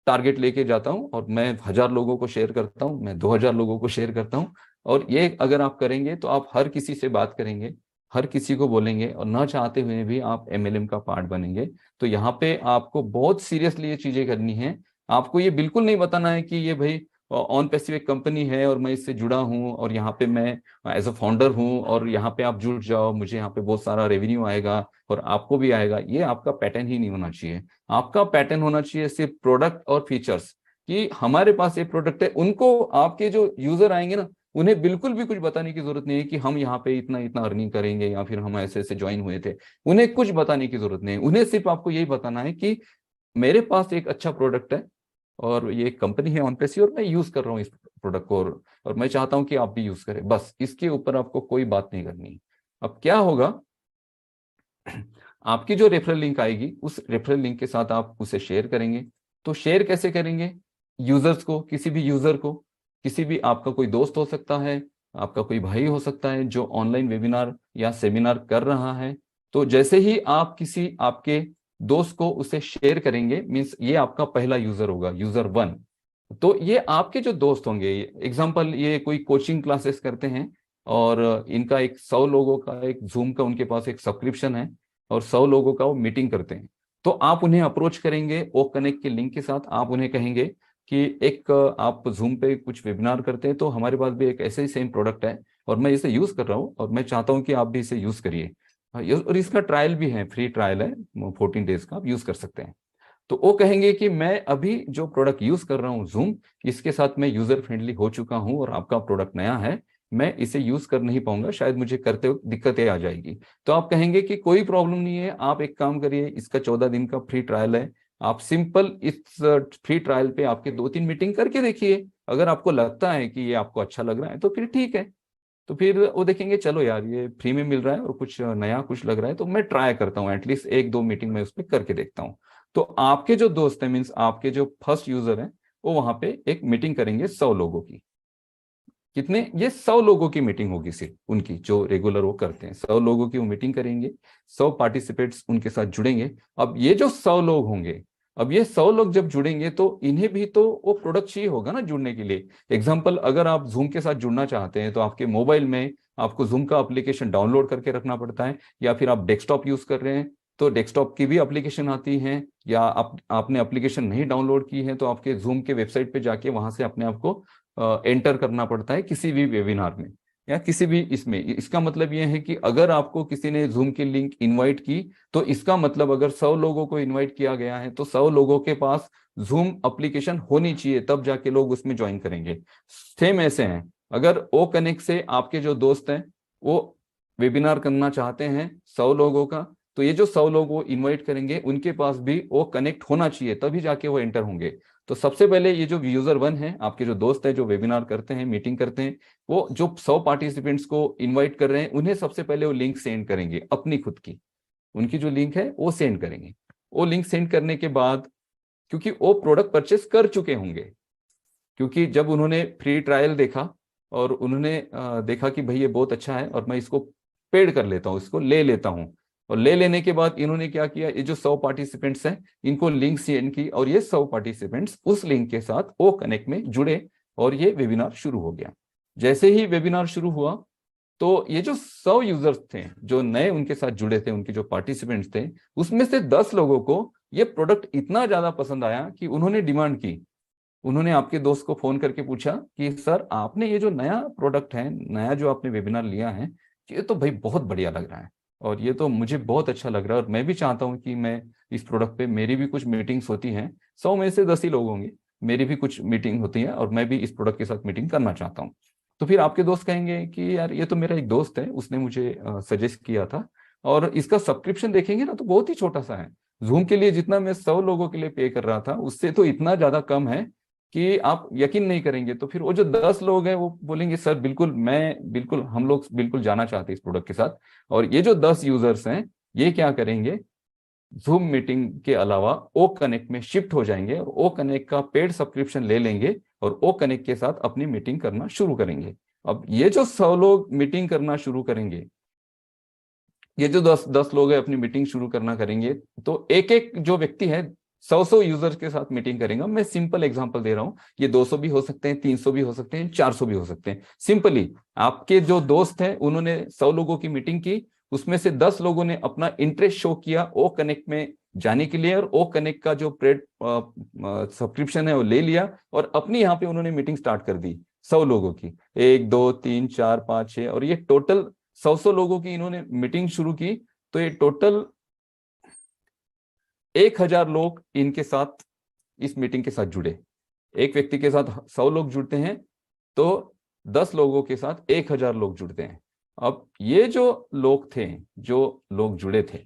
टारगेट लेके जाता हूँ और मैं 1000 लोगों को शेयर करता हूँ, मैं 2000 लोगों को शेयर करता हूँ। और ये अगर आप करेंगे तो आप हर किसी से बात करेंगे, हर किसी को बोलेंगे, और ना चाहते हुए भी आप एमएलएम का पार्ट बनेंगे। तो यहाँ पे आपको बहुत सीरियसली ये चीजें करनी है। आपको ये बिल्कुल नहीं बताना है कि ये भाई ऑन पैसिव एक कंपनी है और मैं इससे जुड़ा हूँ और यहाँ पे मैं एज अ फाउंडर हूँ और यहाँ पे आप जुड़ जाओ, मुझे यहाँ पे बहुत सारा रेवेन्यू आएगा और आपको भी आएगा। ये आपका पैटर्न ही नहीं होना चाहिए। आपका पैटर्न होना चाहिए सिर्फ प्रोडक्ट और फीचर्स, कि हमारे पास ये प्रोडक्ट है। उनको, आपके जो यूजर आएंगे ना, उन्हें बिल्कुल भी कुछ बताने की जरूरत नहीं है कि हम यहाँ पे इतना इतना अर्निंग करेंगे या फिर हम ऐसे ऐसे ज्वाइन हुए थे। उन्हें कुछ बताने की जरूरत नहीं है। उन्हें सिर्फ आपको यही बताना है कि मेरे पास एक अच्छा प्रोडक्ट है और ये कंपनी है ऑन पैसिव और मैं यूज कर रहा हूँ इस प्रोडक्ट को, और मैं चाहता हूं कि आप भी यूज करें। बस इसके ऊपर आपको कोई बात नहीं करनी है। अब क्या होगा, आपकी जो रेफरल लिंक आएगी उस रेफरल लिंक के साथ आप उसे शेयर करेंगे। तो शेयर कैसे करेंगे? यूजर्स को, किसी भी यूजर को, किसी भी, आपका कोई दोस्त हो सकता है, आपका कोई भाई हो सकता है जो ऑनलाइन वेबिनार या सेमिनार कर रहा है। तो जैसे ही आप किसी आपके दोस्त को उसे शेयर करेंगे, मीन्स ये आपका पहला यूजर होगा, यूजर 1। तो ये आपके जो दोस्त होंगे, एग्जाम्पल ये कोई कोचिंग क्लासेस करते हैं और इनका एक 100 लोगों का एक जूम का उनके पास एक सब्सक्रिप्शन है और 100 लोगों का वो मीटिंग करते हैं। तो आप उन्हें अप्रोच करेंगे ओ कनेक्ट के लिंक के साथ। आप उन्हें कहेंगे कि एक आप जूम पे कुछ वेबिनार करते हैं, तो हमारे पास भी एक ऐसे ही सेम प्रोडक्ट है और मैं इसे यूज कर रहा हूँ और मैं चाहता हूँ कि आप भी इसे यूज करिए। और इसका ट्रायल भी है, फ्री ट्रायल है, 14 डेज का आप यूज कर सकते हैं। तो वो कहेंगे कि मैं अभी जो प्रोडक्ट यूज कर रहा हूँ जूम, इसके साथ मैं यूजर फ्रेंडली हो चुका हूँ और आपका प्रोडक्ट नया है, मैं इसे यूज कर नहीं पाऊंगा, शायद मुझे करते वक्त दिक्कतें आ जाएगी। तो आप कहेंगे कि कोई प्रॉब्लम नहीं है, आप एक काम करिए, इसका 14 दिन का फ्री ट्रायल है, आप सिंपल इस फ्री ट्रायल पे आपके 2-3 मीटिंग करके देखिए, अगर आपको लगता है कि ये आपको अच्छा लग रहा है तो फिर ठीक है। तो फिर वो देखेंगे चलो यार ये फ्री में मिल रहा है और कुछ नया कुछ लग रहा है, तो मैं ट्राई करता हूँ, एटलीस्ट 1-2 मीटिंग में उस पर करके देखता हूँ। तो आपके जो दोस्त हैं, मीन्स आपके जो फर्स्ट यूजर हैं, वो वहां पे एक मीटिंग करेंगे 100 लोगों की। कितने? ये 100 लोगों की मीटिंग होगी, सिर्फ उनकी जो रेगुलर वो करते हैं, 100 लोगों की वो मीटिंग करेंगे, 100 पार्टिसिपेट्स उनके साथ जुड़ेंगे। अब ये जो 100 लोग होंगे, अब ये 100 लोग जब जुड़ेंगे तो इन्हें भी तो वो प्रोडक्ट चाहिए होगा ना जुड़ने के लिए। एग्जाम्पल, अगर आप जूम के साथ जुड़ना चाहते हैं तो आपके मोबाइल में आपको जूम का एप्लीकेशन डाउनलोड करके रखना पड़ता है, या फिर आप डेस्कटॉप यूज कर रहे हैं तो डेस्कटॉप की भी एप्लीकेशन आती है, या आपने एप्लीकेशन नहीं डाउनलोड की है तो आपके जूम के वेबसाइट पे जाके वहां से अपने आप को एंटर करना पड़ता है किसी भी वेबिनार में या किसी भी इसमें। इसका मतलब यह है कि अगर आपको किसी ने जूम की लिंक इनवाइट की, तो इसका मतलब अगर 100 लोगों को इनवाइट किया गया है तो 100 लोगों के पास जूम एप्लीकेशन होनी चाहिए, तब जाके लोग उसमें ज्वाइन करेंगे। सेम ऐसे हैं, अगर ओ कनेक्ट से आपके जो दोस्त हैं वो वेबिनार करना चाहते हैं 100 लोगों का, तो ये जो 100 लोग वो इनवाइट करेंगे उनके पास भी वो कनेक्ट होना चाहिए, तभी जाके वो एंटर होंगे। तो सबसे पहले ये जो यूजर 1 है, आपके जो दोस्त है जो वेबिनार करते हैं, मीटिंग करते हैं, वो जो 100 पार्टिसिपेंट्स को इनवाइट कर रहे हैं उन्हें सबसे पहले वो लिंक सेंड करेंगे, अपनी खुद की उनकी जो लिंक है वो सेंड करेंगे। वो लिंक सेंड करने के बाद, क्योंकि वो प्रोडक्ट परचेस कर चुके होंगे, क्योंकि जब उन्होंने फ्री ट्रायल देखा और उन्होंने देखा कि भाई ये बहुत अच्छा है और मैं इसको पेड कर लेता हूँ, इसको ले लेता हूँ, और ले लेने के बाद इन्होंने क्या किया, ये जो 100 पार्टिसिपेंट्स हैं इनको लिंक सेंड की, और ये 100 पार्टिसिपेंट्स उस लिंक के साथ ओ कनेक्ट में जुड़े और ये वेबिनार शुरू हो गया। जैसे ही वेबिनार शुरू हुआ तो ये जो 100 यूजर्स थे जो नए उनके साथ जुड़े थे, उनके जो पार्टिसिपेंट्स थे, उसमें से 10 लोगों को ये प्रोडक्ट इतना ज्यादा पसंद आया कि उन्होंने डिमांड की, उन्होंने आपके दोस्त को फोन करके पूछा कि सर आपने ये जो नया प्रोडक्ट है, नया जो आपने वेबिनार लिया है, ये तो भाई बहुत बढ़िया लग रहा है और ये तो मुझे बहुत अच्छा लग रहा है और मैं भी चाहता हूँ कि मैं इस प्रोडक्ट पे, मेरी भी कुछ मीटिंग्स होती हैं, 100 में से 10 ही लोग होंगे, मेरी भी कुछ मीटिंग होती है और मैं भी इस प्रोडक्ट के साथ मीटिंग करना चाहता हूँ। तो फिर आपके दोस्त कहेंगे कि यार ये तो मेरा एक दोस्त है, उसने मुझे सजेस्ट किया था, और इसका सब्सक्रिप्शन देखेंगे ना तो बहुत ही छोटा सा है, जूम के लिए जितना मैं 100 लोगों के लिए पे कर रहा था उससे तो इतना ज्यादा कम है कि आप यकीन नहीं करेंगे। तो फिर वो जो 10 लोग हैं वो बोलेंगे सर बिल्कुल, मैं बिल्कुल, हम लोग बिल्कुल जाना चाहते हैं इस प्रोडक्ट के साथ। और ये जो 10 यूजर्स हैं ये क्या करेंगे, जूम मीटिंग के अलावा ओ कनेक्ट में शिफ्ट हो जाएंगे और ओ कनेक्ट का पेड सब्सक्रिप्शन ले लेंगे और ओ कनेक्ट के साथ अपनी मीटिंग करना शुरू करेंगे। अब ये जो 100 लोग मीटिंग करना शुरू करेंगे, ये जो 10 लोग हैं अपनी मीटिंग शुरू करना करेंगे, तो एक एक जो व्यक्ति है 100 यूजर्स के साथ मीटिंग करेगा। मैं सिंपल एग्जांपल दे रहा हूं, ये 200 भी हो सकते हैं, 300 भी हो सकते हैं, 400 भी हो सकते हैं। सिंपली आपके जो दोस्त हैं उन्होंने 100 लोगों की मीटिंग की, उसमें से 10 लोगों ने अपना इंटरेस्ट शो किया ओ कनेक्ट में जाने के लिए, और ओ कनेक्ट का जो पेड सब्सक्रिप्शन है वो ले लिया और अपनी यहाँ पे उन्होंने मीटिंग स्टार्ट कर दी 100 लोगों की, 1 2 3 4 5 6, और ये टोटल 100 लोगों की इन्होंने मीटिंग शुरू की। तो ये टोटल 1000 लोग इनके साथ इस मीटिंग के साथ जुड़े। एक व्यक्ति के साथ 100 लोग जुड़ते हैं तो 10 लोगों के साथ 1000 लोग जुड़ते हैं। अब ये जो लोग थे, जो लोग जुड़े थे,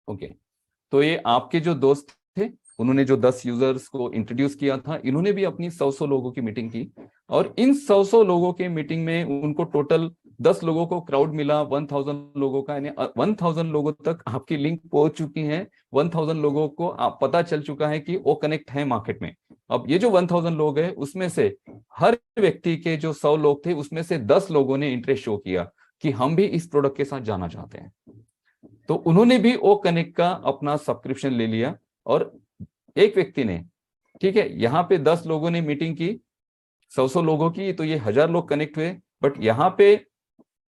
ओके, तो ये आपके जो दोस्त थे, उन्होंने जो 10 यूजर्स को इंट्रोड्यूस किया था, इन्होंने भी अपनी 100 लोगों की मीटिंग की, और इन 100 लोगों के मीटिंग में उनको टोटल 10 लोगों को क्राउड मिला 1000 लोगों का, यानी 1000 लोगों तक आपकी लिंक पहुंच चुकी है, 1000 लोगों को आप पता चल चुका है कि ओ कनेक्ट है मार्केट में। अब ये जो 1000 लोग हैं उसमें से हर व्यक्ति के जो 100 लोग थे उसमें से 10 लोगों ने इंटरेस्ट शो किया कि हम भी इस प्रोडक्ट के साथ जाना चाहते हैं, तो उन्होंने भी ओ कनेक्ट का अपना सब्सक्रिप्शन ले लिया और एक व्यक्ति ने, ठीक है, यहाँ पे 10 लोगों ने मीटिंग की, 100 लोगों की, तो ये 1000 लोग कनेक्ट हुए। बट यहाँ पे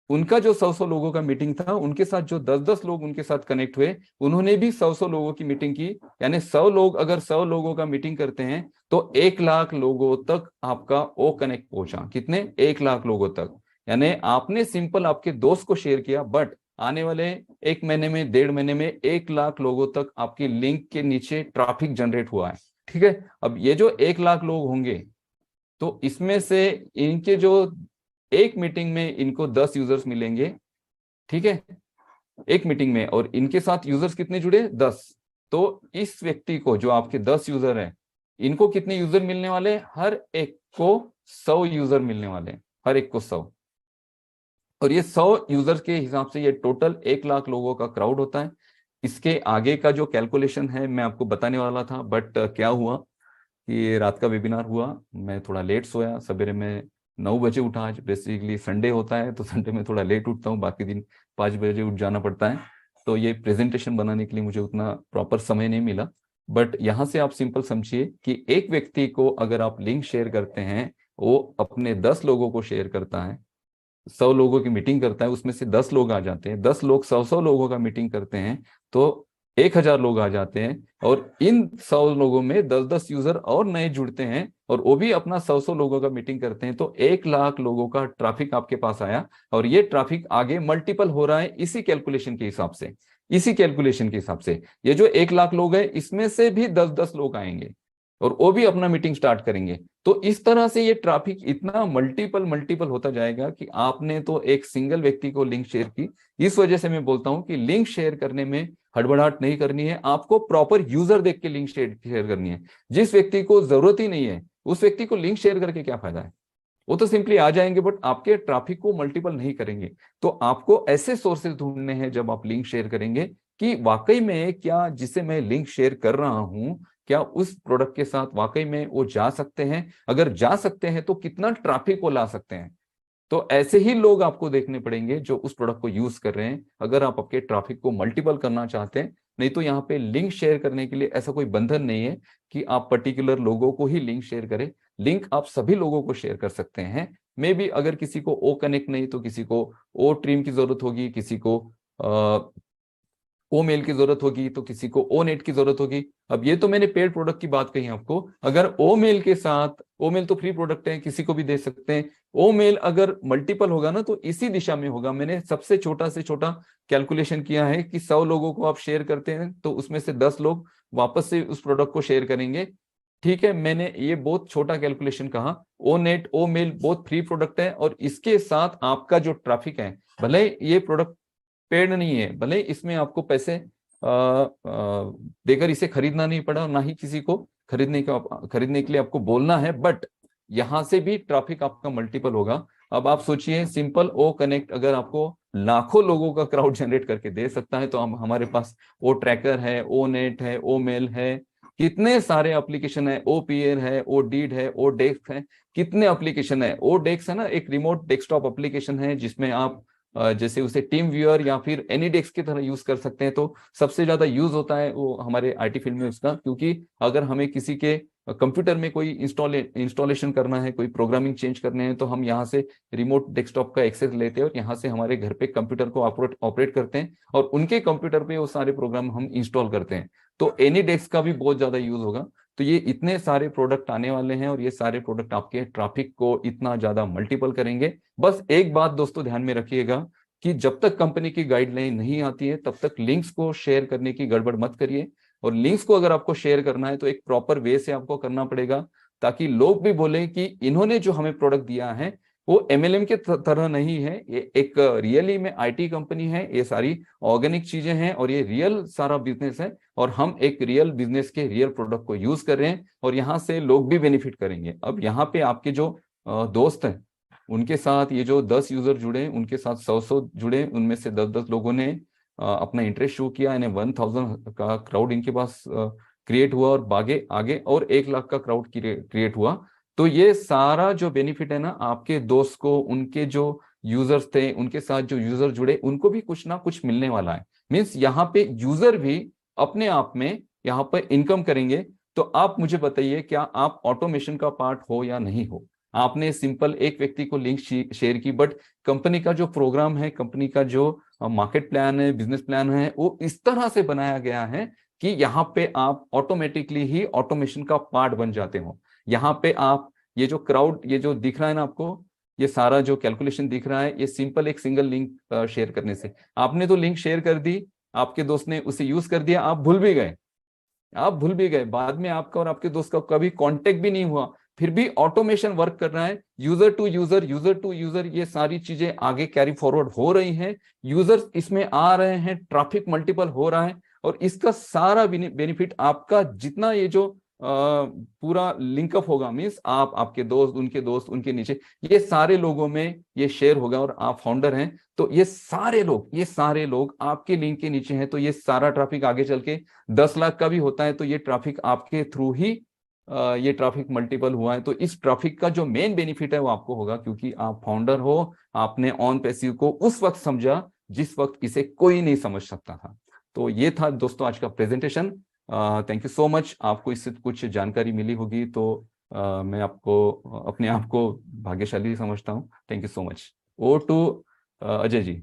उनका जो 100 लोगों का मीटिंग था, उनके साथ जो 10-10 लोग उनके साथ कनेक्ट हुए, उन्होंने भी 100 लोगों की मीटिंग की। यानी 100 लोग अगर 100 लोगों का मीटिंग करते हैं तो 1 लाख लोगों तक आपका ओ कनेक्ट पहुंचा। कितने? 1 लाख लोगों तक। यानी आपने सिंपल आपके दोस्त को शेयर किया, बट आने वाले 1 महीने में, 1.5 महीने में 1 लाख लोगों तक आपकी लिंक के नीचे ट्रैफिक जनरेट हुआ है। ठीक है, अब ये जो 1 लाख लोग होंगे, तो इसमें से इनके जो एक मीटिंग में इनको 10 यूजर्स मिलेंगे, ठीक है, एक मीटिंग में, और इनके साथ यूजर्स कितने जुड़े? 10। तो इस व्यक्ति को, जो आपके 10 यूजर हैं, इनको कितने यूजर मिलने वाले? हर एक को 100 यूजर मिलने वाले, हर एक को 100। और ये 100 यूजर्स के हिसाब से ये टोटल 1 लाख लोगों का क्राउड होता है। इसके आगे का जो कैलकुलेशन है मैं आपको बताने वाला था, बट क्या हुआ कि रात का वेबिनार हुआ, मैं थोड़ा लेट सोया, सवेरे में 9 बजे उठा। आज बेसिकली संडे होता है, तो संडे में थोड़ा लेट उठता हूँ, बाकी दिन 5 बजे उठ जाना पड़ता है। तो ये प्रेजेंटेशन बनाने के लिए मुझे उतना प्रॉपर समय नहीं मिला। बट यहाँ से आप सिंपल समझिए कि एक व्यक्ति को अगर आप लिंक शेयर करते हैं, वो अपने 10 लोगों को शेयर करता है, 100 लोगों की मीटिंग करता है, उसमें से 10 लोग आ जाते हैं, 10 लोग 100 लोगों का मीटिंग करते हैं, तो 1000 लोग आ जाते हैं। और इन 100 लोगों में 10-10 यूजर और नए जुड़ते हैं, और वो भी अपना 100 लोगों का मीटिंग करते हैं, तो 1 लाख लोगों का ट्रैफिक आपके पास आया। और ये ट्रैफिक आगे मल्टीपल हो रहा है इसी कैलकुलेशन के हिसाब से। इसी कैलकुलेशन के हिसाब से ये जो 1 लाख लोग हैं, इसमें से भी 10-10 लोग आएंगे और वो भी अपना मीटिंग स्टार्ट करेंगे। तो इस तरह से ये ट्रैफिक इतना मल्टीपल होता जाएगा कि आपने तो एक सिंगल व्यक्ति को लिंक शेयर की। इस वजह से मैं बोलता हूं कि लिंक शेयर करने में हड़बड़ाहट नहीं करनी है, आपको प्रॉपर यूजर देख के लिंक शेयर करनी है। जिस व्यक्ति को जरूरत ही नहीं है, उस व्यक्ति को लिंक शेयर करके क्या फायदा है? वो तो सिंपली आ जाएंगे, बट आपके ट्रैफिक को मल्टीपल नहीं करेंगे। तो आपको ऐसे सोर्सेज ढूंढने हैं जब आप लिंक शेयर करेंगे कि वाकई में क्या जिसे मैं लिंक शेयर कर रहा हूं, क्या उस प्रोडक्ट के साथ वाकई में वो जा सकते हैं? अगर जा सकते हैं तो कितना ट्रैफिक वो ला सकते हैं? तो ऐसे ही लोग आपको देखने पड़ेंगे जो उस प्रोडक्ट को यूज कर रहे हैं, अगर आप आपके ट्रैफिक को मल्टीपल करना चाहते हैं। नहीं तो यहाँ पे लिंक शेयर करने के लिए ऐसा कोई बंधन नहीं है कि आप पर्टिकुलर लोगों को ही लिंक शेयर करें। लिंक आप सभी लोगों को शेयर कर सकते हैं। मे बी अगर किसी को ओ कनेक्ट नहीं, तो किसी को ओ ट्रीम की जरूरत होगी, किसी को ओ मेल की जरूरत होगी, तो किसी को ओ नेट की जरूरत होगी। अब ये तो मैंने पेड प्रोडक्ट की बात कही आपको। अगर ओ मेल के साथ, ओ मेल तो फ्री प्रोडक्ट है, किसी को भी दे सकते हैं। ओ मेल अगर मल्टीपल होगा ना, तो इसी दिशा में होगा। मैंने सबसे छोटा से छोटा कैलकुलेशन किया है कि 100 लोगों को आप शेयर करते हैं, तो उसमें से 10 लोग वापस से उस प्रोडक्ट को शेयर करेंगे। ठीक है, मैंने ये बहुत छोटा कैलकुलेशन कहा। ओ नेट, ओ मेल बहुत फ्री प्रोडक्ट है, और इसके साथ आपका जो ट्रैफिक है, भले ये प्रोडक्ट पेड नहीं है, भले इसमें आपको पैसे देकर इसे खरीदना नहीं पड़ा, ना ही किसी को खरीदने के लिए आपको बोलना है, बट यहां से भी ट्रैफिक आपका मल्टीपल होगा। अब आप सोचिए, सिंपल ओ कनेक्ट अगर आपको लाखों लोगों का क्राउड जनरेट करके दे सकता है, तो हम हमारे पास ओ ट्रैकर है, ओ नेट है, ओ मेल है, कितने सारे एप्लीकेशन है, ओ पीयर है, ओ डीड है, ओ डेस्क है, कितने एप्लीकेशन है। ओ डेस्क है ना, एक रिमोट डेस्कटॉप एप्लीकेशन है, जिसमें आप जैसे उसे टीम व्यूअर या फिर एनी डेस्क की तरह यूज कर सकते हैं। तो सबसे ज्यादा यूज होता है वो हमारे आईटी फील्ड में उसका, क्योंकि अगर हमें किसी के कंप्यूटर में कोई इंस्टॉलेशन करना है, कोई प्रोग्रामिंग चेंज करने हैं, तो हम यहाँ से रिमोट डेस्कटॉप का एक्सेस लेते हैं और यहाँ से हमारे घर पे कंप्यूटर को ऑपरेट करते हैं, और उनके कंप्यूटर पे वो सारे प्रोग्राम हम इंस्टॉल करते हैं। तो एनी डेस्क का भी बहुत ज्यादा यूज होगा। तो ये इतने सारे प्रोडक्ट आने वाले हैं, और ये सारे प्रोडक्ट आपके ट्रैफिक को इतना ज्यादा मल्टीपल करेंगे। बस एक बात दोस्तों ध्यान में रखिएगा कि जब तक कंपनी की गाइडलाइन नहीं आती है, तब तक लिंक्स को शेयर करने की गड़बड़ मत करिए। और लिंक्स को अगर आपको शेयर करना है, तो एक प्रॉपर वे से आपको करना पड़ेगा, ताकि लोग भी बोले कि इन्होंने जो हमें प्रोडक्ट दिया है वो एमएलएम के तरह नहीं है, ये एक रियली में आईटी कंपनी है, ये सारी ऑर्गेनिक चीजें हैं, और ये रियल सारा बिजनेस है, और हम एक रियल बिजनेस के रियल प्रोडक्ट को यूज कर रहे हैं, और यहाँ से लोग भी बेनिफिट करेंगे। अब यहाँ पे आपके जो दोस्त हैं, उनके साथ ये जो 10 यूजर जुड़े, उनके साथ 100 जुड़े, उनमें से 10-10 लोगों ने अपना इंटरेस्ट शो किया, यानी 1000 का क्राउड इनके पास क्रिएट हुआ, और आगे आगे और 1 लाख का क्राउड क्रिएट हुआ। तो ये सारा जो बेनिफिट है ना, आपके दोस्त को, उनके जो यूजर्स थे, उनके साथ जो यूजर जुड़े, उनको भी कुछ ना कुछ मिलने वाला है। मीन्स यहाँ पे यूजर भी अपने आप में यहाँ पर इनकम करेंगे। तो आप मुझे बताइए, क्या आप ऑटोमेशन का पार्ट हो या नहीं हो? आपने सिंपल एक व्यक्ति को लिंक शेयर की, बट कंपनी का जो प्रोग्राम है, कंपनी का जो मार्केट प्लान है, बिजनेस प्लान है, वो इस तरह से बनाया गया है कि यहाँ पे आप ऑटोमेटिकली ही ऑटोमेशन का पार्ट बन जाते हो। यहाँ पे आप ये जो क्राउड, ये जो दिख रहा है ना आपको, ये सारा जो कैलकुलेशन दिख रहा है, ये सिंपल एक सिंगल लिंक शेयर करने से। आपने तो लिंक शेयर कर दी, आपके दोस्त ने उसे यूज कर दिया, आप भूल भी गए, बाद में आपका और आपके दोस्त का कभी कांटेक्ट भी नहीं हुआ, फिर भी ऑटोमेशन वर्क कर रहा है। User to user, user to user, ये सारी चीजें आगे कैरी फॉरवर्ड हो रही हैं, यूजर्स इसमें आ रहे हैं, ट्रैफिक मल्टीपल हो रहा है, और इसका सारा बेनिफिट आपका जितना ये जो पूरा लिंकअप होगा, मीन्स आप, आपके दोस्त, उनके नीचे, ये सारे लोगों में ये शेयर होगा, और आप फाउंडर हैं तो ये सारे लोग आपके लिंक के नीचे हैं, तो ये सारा ट्रैफिक आगे चल के 10 लाख का भी होता है तो ये ट्रैफिक आपके थ्रू ही ये ट्रैफिक मल्टीपल हुआ है। तो इस ट्रैफिक का जो मेन बेनिफिट है वो आपको होगा, क्योंकि आप फाउंडर हो, आपने ऑन पैसिव को उस वक्त समझा जिस वक्त इसे कोई नहीं समझ सकता था। तो ये था दोस्तों आज का presentation. Thank you so much. आपको इससे कुछ जानकारी मिली होगी तो मैं आपको अपने आप को भाग्यशाली समझता हूँ। Thank you so much. Oh to Ajay ji.